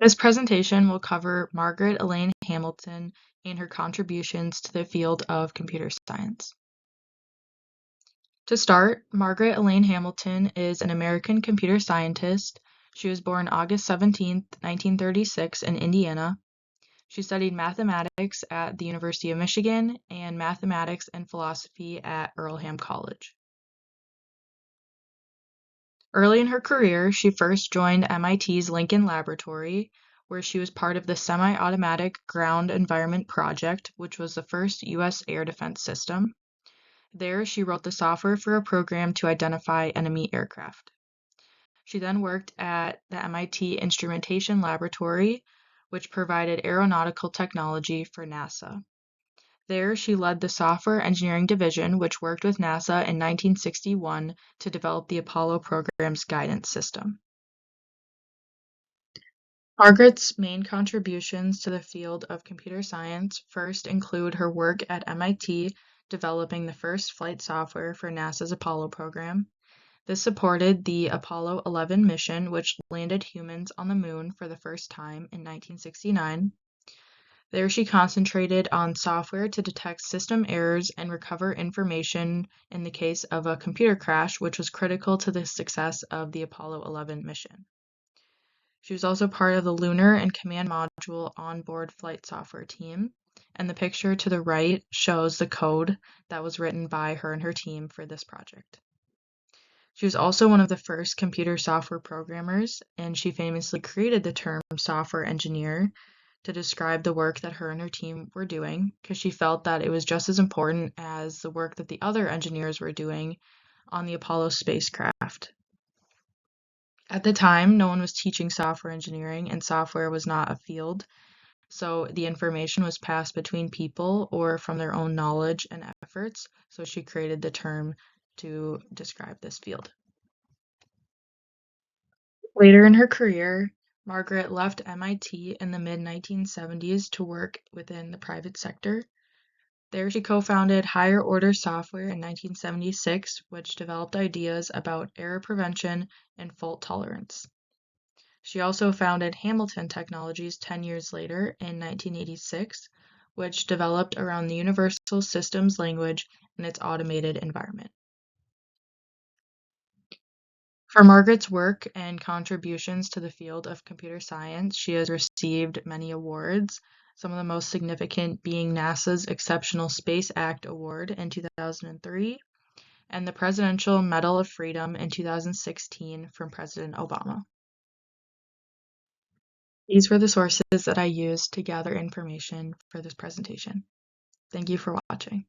This presentation will cover Margaret Elaine Hamilton and her contributions to the field of computer science. To start, Margaret Elaine Hamilton is an American computer scientist. She was born August 17, 1936 in Indiana. She studied mathematics at the University of Michigan and mathematics and philosophy at Earlham College. Early in her career, she first joined MIT's Lincoln Laboratory, where she was part of the Semi-Automatic Ground Environment Project, which was the first U.S. air defense system. There, she wrote the software for a program to identify enemy aircraft. She then worked at the MIT Instrumentation Laboratory, which provided aeronautical technology for NASA. There, she led the software engineering division, which worked with NASA in 1961 to develop the Apollo program's guidance system. Margaret's main contributions to the field of computer science first include her work at MIT developing the first flight software for NASA's Apollo program. This supported the Apollo 11 mission, which landed humans on the moon for the first time in 1969. There she concentrated on software to detect system errors and recover information in the case of a computer crash, which was critical to the success of the Apollo 11 mission. She was also part of the Lunar and Command Module onboard flight software team, and the picture to the right shows the code that was written by her and her team for this project. She was also one of the first computer software programmers, and she famously created the term software engineer to describe the work that her and her team were doing, because she felt that it was just as important as the work that the other engineers were doing on the Apollo spacecraft. At the time, no one was teaching software engineering, and software was not a field, so the information was passed between people or from their own knowledge and efforts, so she created the term to describe this field. Later in her career, Margaret left MIT in the mid-1970s to work within the private sector. There she co-founded Higher Order Software in 1976, which developed ideas about error prevention and fault tolerance. She also founded Hamilton Technologies 10 years later in 1986, which developed around the Universal Systems language and its automated environment. For Margaret's work and contributions to the field of computer science, she has received many awards, some of the most significant being NASA's Exceptional Space Act Award in 2003 and the Presidential Medal of Freedom in 2016 from President Obama. These were the sources that I used to gather information for this presentation. Thank you for watching.